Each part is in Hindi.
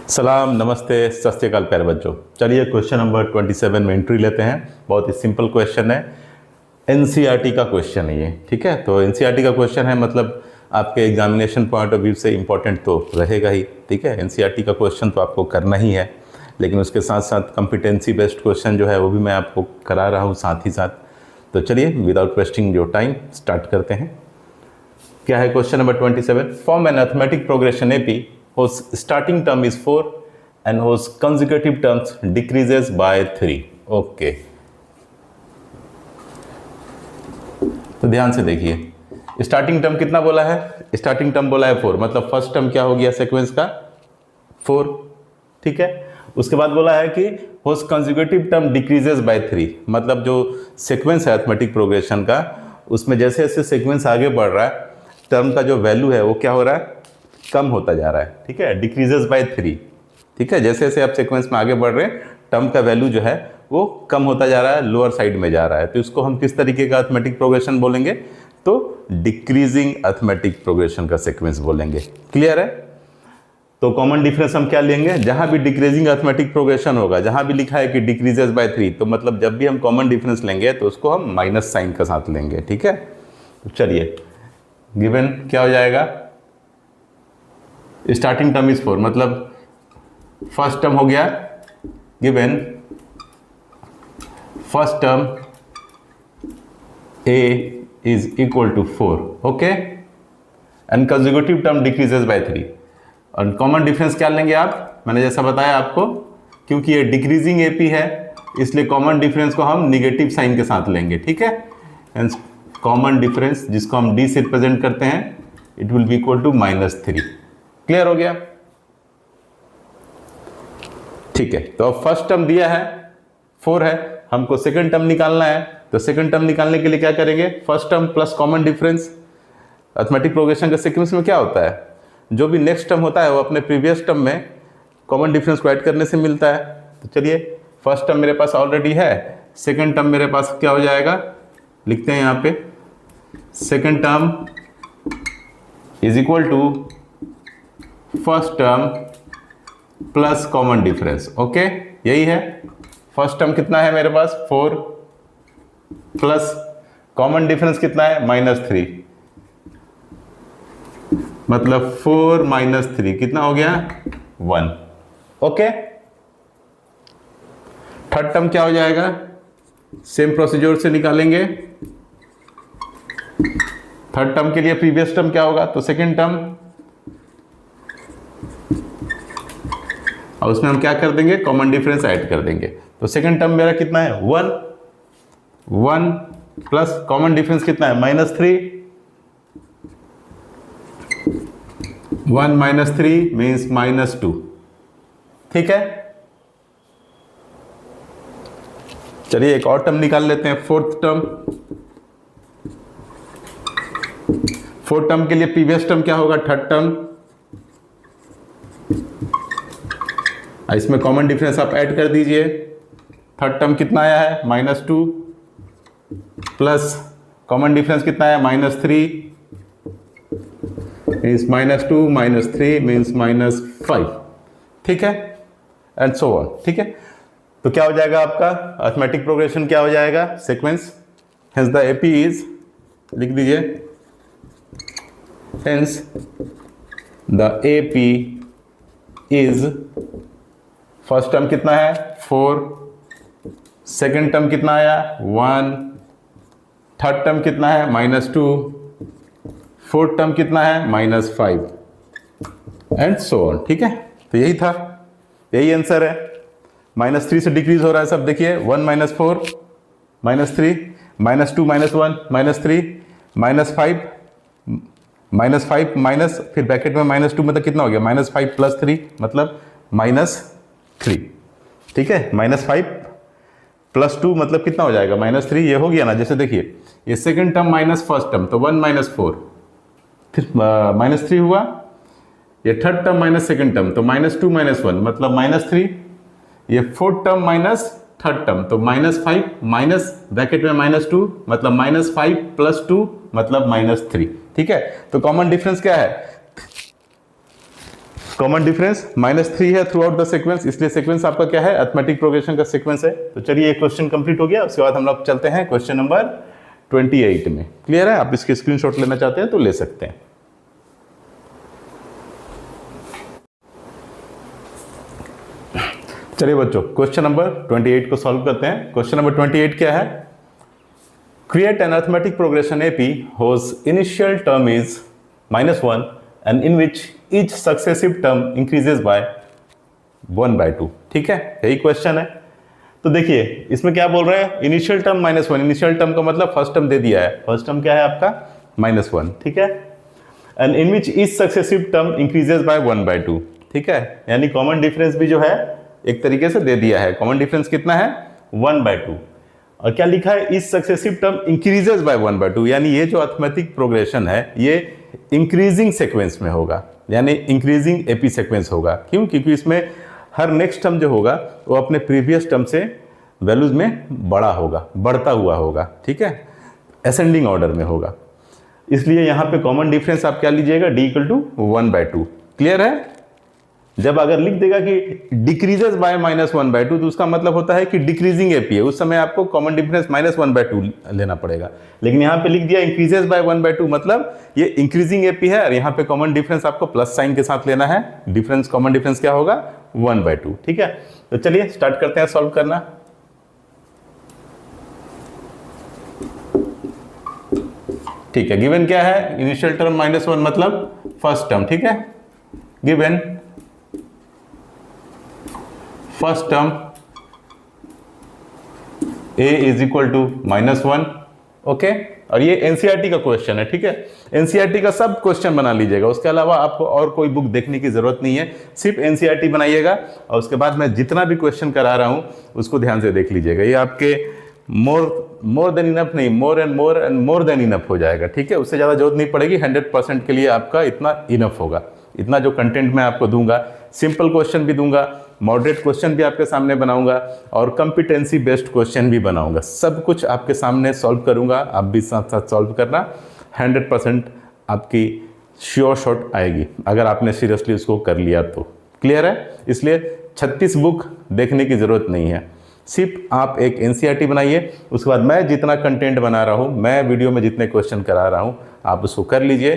सलाम, नमस्ते, सत श्री अकाल प्यारे बच्चों। चलिए क्वेश्चन नंबर 27 में एंट्री लेते हैं। बहुत ही सिंपल क्वेश्चन है, एनसीईआरटी का क्वेश्चन है ये। ठीक है, तो एनसीईआरटी का क्वेश्चन है, मतलब आपके एग्जामिनेशन पॉइंट ऑफ व्यू से इम्पोर्टेंट तो रहेगा ही। ठीक है, एनसीईआरटी का क्वेश्चन तो आपको करना ही है, लेकिन उसके साथ साथ कॉम्पिटेंसी बेस्ड क्वेश्चन जो है वो भी मैं आपको करा रहा हूँ साथ ही साथ। तो चलिए without wasting your time start करते हैं। क्या है question number 27? Form an arithmetic progression AP whose starting term is 4 and whose consecutive terms decreases by 3. Okay, तो ध्यान से देखिए, स्टार्टिंग टर्म कितना बोला है? स्टार्टिंग टर्म बोला है 4, मतलब फर्स्ट टर्म क्या हो गया सीक्वेंस का? 4। ठीक है, उसके बाद बोला है कि whose consecutive term decreases by 3, मतलब जो सीक्वेंस है अर्थमेटिक प्रोग्रेशन का, उसमें जैसे जैसे सीक्वेंस आगे बढ़ रहा है टर्म का जो वैल्यू है वो क्या हो रहा है? कम होता जा रहा है। ठीक है, डिक्रीजेस बाय 3। ठीक है, जैसे जैसे आप सीक्वेंस में आगे बढ़ रहे हैं टर्म का वैल्यू जो है वो कम होता जा रहा है, लोअर साइड में जा रहा है। तो इसको हम किस तरीके का अर्थमेटिक प्रोग्रेशन बोलेंगे? तो डिक्रीजिंग अर्थमेटिक प्रोग्रेशन का सीक्वेंस बोलेंगे। क्लियर है? तो कॉमन डिफरेंस हम क्या लेंगे? जहां भी डिक्रीजिंग अर्थमेटिक प्रोग्रेशन होगा, जहां भी लिखा है कि डिक्रीजेस बाय 3, तो मतलब जब भी हम कॉमन डिफरेंस लेंगे तो उसको हम माइनस साइन का साथ लेंगे। ठीक है, तो चलिए गिवन क्या हो जाएगा? स्टार्टिंग टर्म इज 4, मतलब फर्स्ट टर्म हो गया given first term A is equal to 4। Okay, and consecutive term decreases by 3। और कॉमन डिफरेंस क्या लेंगे आप? मैंने जैसा बताया आपको, क्योंकि ये डिक्रीजिंग एपी है इसलिए कॉमन डिफरेंस को हम निगेटिव साइन के साथ लेंगे। ठीक है, एंड कॉमन डिफरेंस जिसको हम डी से रिप्रेजेंट करते हैं, it will be equal to -3। Clear हो गया? ठीक है, तो अब फर्स्ट टर्म दिया है 4 है, हमको सेकंड टर्म निकालना है। तो सेकंड टर्म निकालने के लिए क्या करेंगे? First term plus common difference. Arithmetic progression के सीक्वेंस में क्या होता है? जो भी नेक्स्ट टर्म होता है वो अपने प्रीवियस टर्म में कॉमन डिफरेंस को ऐड करने से मिलता है। तो चलिए, फर्स्ट टर्म मेरे पास ऑलरेडी है, सेकंड टर्म मेरे पास क्या हो जाएगा? लिखते हैं यहाँ पे, second term is equal to first term plus common difference. Okay, यही है। फर्स्ट टर्म कितना है मेरे पास? 4 प्लस कॉमन डिफरेंस कितना है? -3, मतलब 4 - 3 कितना हो गया? 1। ओके, थर्ड टर्म क्या हो जाएगा? सेम प्रोसीजर से निकालेंगे। थर्ड टर्म के लिए प्रीवियस टर्म क्या होगा? तो सेकेंड टर्म, और उसमें हम क्या कर देंगे? कॉमन डिफरेंस ऐड कर देंगे। तो सेकंड टर्म मेरा कितना है? 1 प्लस कॉमन डिफरेंस कितना है? -3। 1 - 3 मीन्स -2। ठीक है, चलिए एक और टर्म निकाल लेते हैं, फोर्थ टर्म। फोर्थ टर्म के लिए प्रीवियस टर्म क्या होगा? Third term. इसमें कॉमन डिफरेंस आप ऐड कर दीजिए। थर्ड टर्म कितना आया है? -2 प्लस कॉमन डिफरेंस कितना है? -3 मीन्स -2 - 3 मीन्स -5। ठीक है, एंड सो ऑन। ठीक है, तो क्या हो जाएगा आपका अर्थमेटिक प्रोग्रेशन? क्या हो जाएगा? Sequence. Hence the AP is, लिख दीजिए, hence the AP is, first term कितना है? 4, सेकंड टर्म कितना आया? 1, थर्ड टर्म कितना है? -2, फोर्थ टर्म कितना है? -5, एंड सो ऑन। ठीक है, तो यही था, यही आंसर है। -3 से डिक्रीज हो रहा है सब, देखिए 1 - 4 -3 -2 -1 -3 -5 माइनस, फिर ब्रैकेट में -2, मतलब कितना हो गया? -5 + 3 मतलब -3। ठीक है, -5 + 2 मतलब कितना हो जाएगा? -3। ये हो गया ना? जैसे देखिए, ये second term minus first term, तो 1 - 4, फिर -3 हुआ। ये third term minus second term, तो -2 - 1 मतलब -3। ये fourth term minus third term, तो -5 माइनस ब्रैकेट में -2 मतलब -5 + 2 मतलब -3। ठीक है, तो कॉमन डिफरेंस क्या है? कॉमन डिफरेंस -3 है थ्रू आउट द सीक्वेंस, इसलिए सीक्वेंस आपका क्या है, अरिथमेटिक प्रोग्रेशन का सीक्वेंस है। तो चलिए एक क्वेश्चन कंप्लीट हो गया, उसके बाद हम लोग चलते हैं क्वेश्चन नंबर 28 में। क्लियर है? आप इसके स्क्रीनशॉट लेना चाहते हैं तो ले सकते हैं। चलिए बच्चों क्वेश्चन नंबर 28 को सॉल्व करते हैं। क्वेश्चन नंबर 28 क्या है? Create an arithmetic progression AP whose initial term is -1 and in which each successive term increases by 1/2। ठीक है, यही क्वेश्चन है। तो देखिए इसमें क्या बोल रहे हैं, इनिशियल टर्म -1। इनिशियल टर्म का मतलब फर्स्ट टर्म दे दिया है, फर्स्ट टर्म क्या है आपका -1। ठीक है, and in which each successive term increases by 1/2। ठीक है, यानी कॉमन डिफरेंस भी जो है एक तरीके से दे दिया है। कॉमन डिफरेंस कितना है, 1/2। और क्या लिखा है, each successive term increases by 1/2, यानी ये जो अरिथमेटिक प्रोग्रेशन है ये इंक्रीजिंग सीक्वेंस में होगा, यानी इंक्रीजिंग एपी सीक्वेंस होगा। क्यों? क्योंकि इसमें हर नेक्स्ट टर्म जो होगा वो अपने प्रीवियस टर्म से वैल्यूज में बड़ा होगा, बढ़ता हुआ होगा। ठीक है, असेंडिंग ऑर्डर में होगा, इसलिए यहाँ पे कॉमन डिफरेंस आप क्या लीजिएगा, d = 1/2। क्लियर है? जब अगर लिख देगा कि डिक्रीजेस बाय -1/2 तो उसका मतलब होता है कि डिक्रीजिंग एपी है, उस समय आपको कॉमन डिफरेंस -1/2 लेना पड़ेगा। लेकिन यहाँ पे लिख दिया इंक्रीजेस बाय 1/2, मतलब ये इंक्रीजिंग एपी है और यहाँ पे कॉमन डिफरेंस आपको प्लस साइन के साथ लेना है। डिफरेंस, कॉमन डिफरेंस क्या होगा, 1/2। ठीक है, तो चलिए स्टार्ट करते हैं सॉल्व करना। ठीक है, गिवन क्या है, इनिशियल टर्म -1 मतलब फर्स्ट टर्म। ठीक है, given first term a = -1। Okay, और ये एनसीईआरटी का क्वेश्चन है। ठीक है, एनसीईआरटी का सब क्वेश्चन बना लीजिएगा, उसके अलावा आपको और कोई बुक देखने की जरूरत नहीं है, सिर्फ एनसीईआरटी बनाइएगा और उसके बाद मैं जितना भी क्वेश्चन करा रहा हूं उसको ध्यान से देख लीजिएगा। ये आपके मोर देन इनफ नहीं, more and more than enough हो जाएगा। ठीक है, उससे ज़्यादा जरूरत नहीं पड़ेगी, 100% के लिए आपका इतना इनफ होगा। इतना जो कंटेंट मैं आपको दूंगा, सिंपल क्वेश्चन भी दूंगा, मॉडरेट क्वेश्चन भी आपके सामने बनाऊंगा और कंपिटेंसी बेस्ड क्वेश्चन भी बनाऊंगा। सब कुछ आपके सामने सॉल्व करूंगा, आप भी साथ साथ सॉल्व करना। 100% आपकी श्योर शॉट आएगी अगर आपने सीरियसली उसको कर लिया तो। क्लियर है? इसलिए 36 बुक देखने की ज़रूरत नहीं है, सिर्फ आप एक एनसीईआरटी बनाइए, उसके बाद मैं जितना कंटेंट बना रहा हूँ, मैं वीडियो में जितने क्वेश्चन करा रहा हूँ, आप उसको कर लीजिए।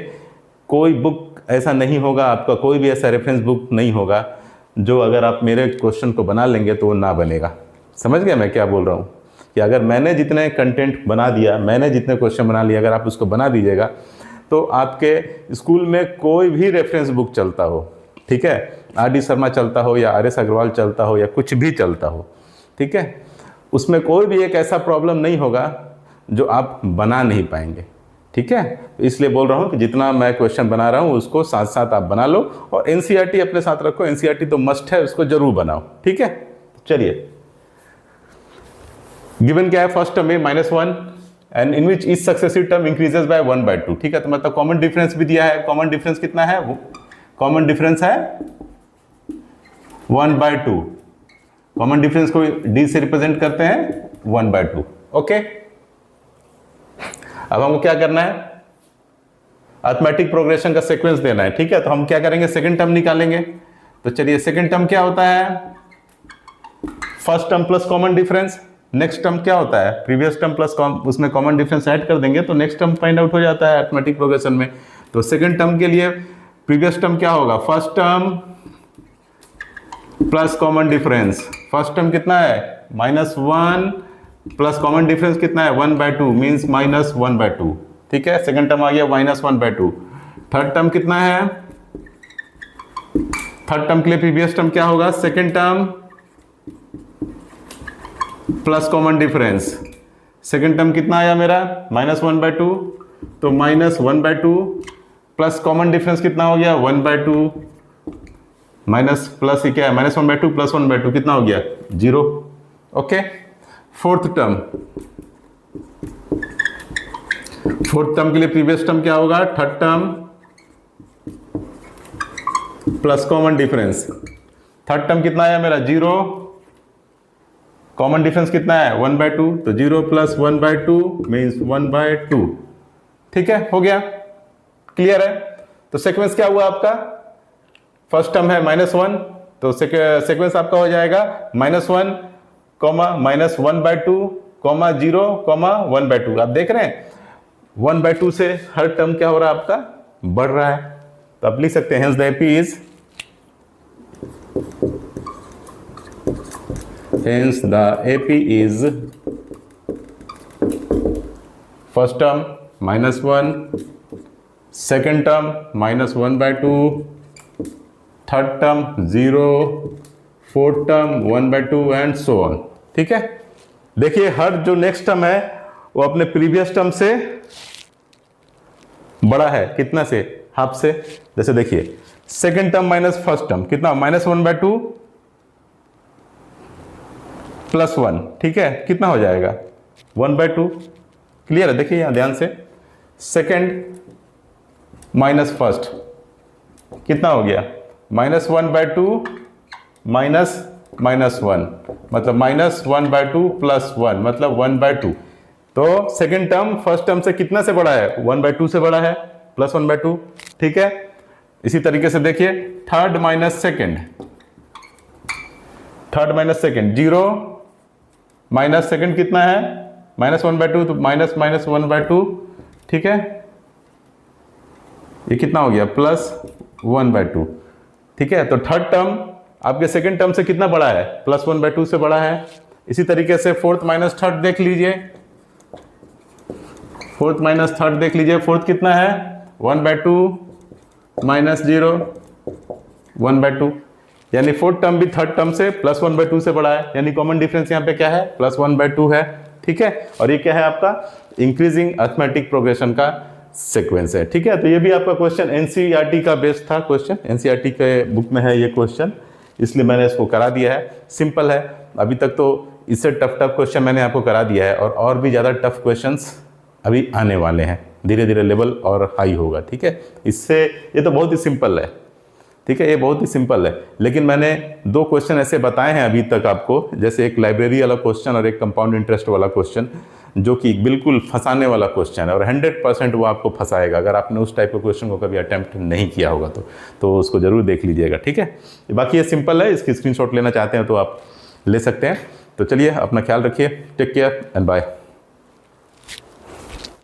कोई बुक ऐसा नहीं होगा, आपका कोई भी ऐसा रेफरेंस बुक नहीं होगा जो अगर आप मेरे क्वेश्चन को बना लेंगे तो वो ना बनेगा। समझ गए मैं क्या बोल रहा हूँ? कि अगर मैंने जितने कंटेंट बना दिया, मैंने जितने क्वेश्चन बना लिए, अगर आप उसको बना दीजिएगा तो आपके स्कूल में कोई भी रेफरेंस बुक चलता हो, ठीक है, आर.डी. शर्मा चलता हो या आर.एस. अग्रवाल चलता हो या कुछ भी चलता हो, ठीक है, उसमें कोई भी एक ऐसा प्रॉब्लम नहीं होगा जो आप बना नहीं पाएंगे। ठीक है, इसलिए बोल रहा हूँ कि जितना मैं क्वेश्चन बना रहा हूँ उसको साथ साथ आप बना लो और एनसीईआरटी अपने साथ रखो। एनसीईआरटी तो मस्ट है, उसको जरूर बनाओ। ठीक है, चलिए गिवन क्या है, फर्स्ट टर्म में -1 and in which each successive term increases by 1/2। ठीक है, तो मतलब कॉमन डिफरेंस भी दिया है। कॉमन डिफरेंस कितना है, कॉमन डिफरेंस है 1/2। कॉमन डिफरेंस को डी से रिप्रेजेंट करते हैं 1/2। ओके, अब हमको क्या करना है, अरिथमेटिक प्रोग्रेशन का सीक्वेंस देना है। ठीक है, तो हम क्या करेंगे, सेकंड टर्म निकालेंगे। तो चलिए सेकंड टर्म क्या होता है, first term plus common difference. Next term क्या होता है, प्रीवियस टर्म प्लस उसमें कॉमन डिफरेंस ऐड कर देंगे तो नेक्स्ट टर्म फाइंड आउट हो जाता है अरिथमेटिक प्रोग्रेशन में। तो सेकंड टर्म के लिए प्रीवियस टर्म क्या होगा, first term plus common difference. First term कितना है, -1 प्लस कॉमन डिफरेंस कितना है, 1/2 मीन्स -1/2। ठीक है, सेकंड टर्म आ गया -1/2। थर्ड टर्म कितना है, थर्ड टर्म के लिए प्रीवियस टर्म क्या होगा, second term plus common difference. Second term कितना आया मेरा, -1/2, तो -1/2 प्लस कॉमन डिफरेंस कितना हो गया, 1/2 माइनस प्लस ही क्या है, -1/2 प्लस 1/2 कितना हो गया, 0। ओके, फोर्थ टर्म के लिए प्रीवियस टर्म क्या होगा, third term plus common difference. Third term कितना आया मेरा, 0। कॉमन डिफरेंस कितना है, 1/2, तो 0 प्लस 1/2 मीन्स 1/2। ठीक है, हो गया, क्लियर है। तो सीक्वेंस क्या हुआ आपका, फर्स्ट टर्म है -1, तो सीक्वेंस आपका हो जाएगा -1, -1/2, 0, 1/2। आप देख रहे हैं 1/2 से हर टर्म क्या हो रहा है आपका, बढ़ रहा है। तो आप लिख सकते हैं hence the AP is, hence the AP is first term -1, second term -1/2, third term 0, fourth term 1/2 and so on. ठीक है, देखिए हर जो नेक्स्ट टर्म है वो अपने प्रीवियस टर्म से बड़ा है, कितना से, हाफ से। जैसे देखिए second term minus first term कितना, -1/2 + 1, ठीक है, कितना हो जाएगा 1/2। क्लियर है, देखिए यहां ध्यान से, सेकेंड माइनस फर्स्ट कितना हो गया, -1/2 -1, मतलब -1/2 + 1 मतलब 1/2। तो सेकेंड टर्म फर्स्ट टर्म से कितना से बड़ा है, 1/2 से बड़ा है, +1/2। ठीक है, इसी तरीके से देखिए third minus second 0 minus second कितना है, -1/2, तो -1/2। ठीक है, ये कितना हो गया, +1/2। ठीक है, तो थर्ड टर्म आपके सेकेंड टर्म से कितना बड़ा है, +1/2 से बड़ा है। इसी तरीके से फोर्थ माइनस थर्ड देख लीजिए, फोर्थ माइनस थर्ड देख लीजिए, फोर्थ कितना है 1/2 -0 1/2, यानी फोर्थ टर्म भी थर्ड टर्म से +1/2 से बड़ा है, यानी कॉमन डिफरेंस यहाँ पे क्या है, +1/2 है। ठीक है, और ये क्या है आपका इंक्रीजिंग अरिथमेटिक प्रोग्रेशन का सीक्वेंस है। ठीक है, तो ये भी आपका क्वेश्चन एनसीईआरटी का बेस्ड था, क्वेश्चन एनसीईआरटी के बुक में है ये क्वेश्चन, इसलिए मैंने इसको करा दिया है। सिंपल है, अभी तक तो इससे टफ क्वेश्चन मैंने आपको करा दिया है, और भी ज़्यादा टफ क्वेश्चंस अभी आने वाले हैं, धीरे धीरे लेवल और हाई होगा। ठीक है, इससे ये तो बहुत ही सिंपल है। ठीक है, ये बहुत ही सिंपल है, लेकिन मैंने 2 क्वेश्चन ऐसे बताए हैं अभी तक आपको, जैसे एक लाइब्रेरी वाला क्वेश्चन और एक कंपाउंड इंटरेस्ट वाला क्वेश्चन, जो कि बिल्कुल फंसाने वाला क्वेश्चन है, और 100% वो आपको फंसाएगा। अगर आपने उस टाइप के क्वेश्चन को कभी अटेम्प्ट नहीं किया होगा तो उसको जरूर देख लीजिएगा। ठीक है, बाकी ये सिंपल है, इसकी स्क्रीनशॉट लेना चाहते हैं तो आप ले सकते हैं। तो चलिए, अपना ख्याल रखिए, टेक केयर एंड बाय।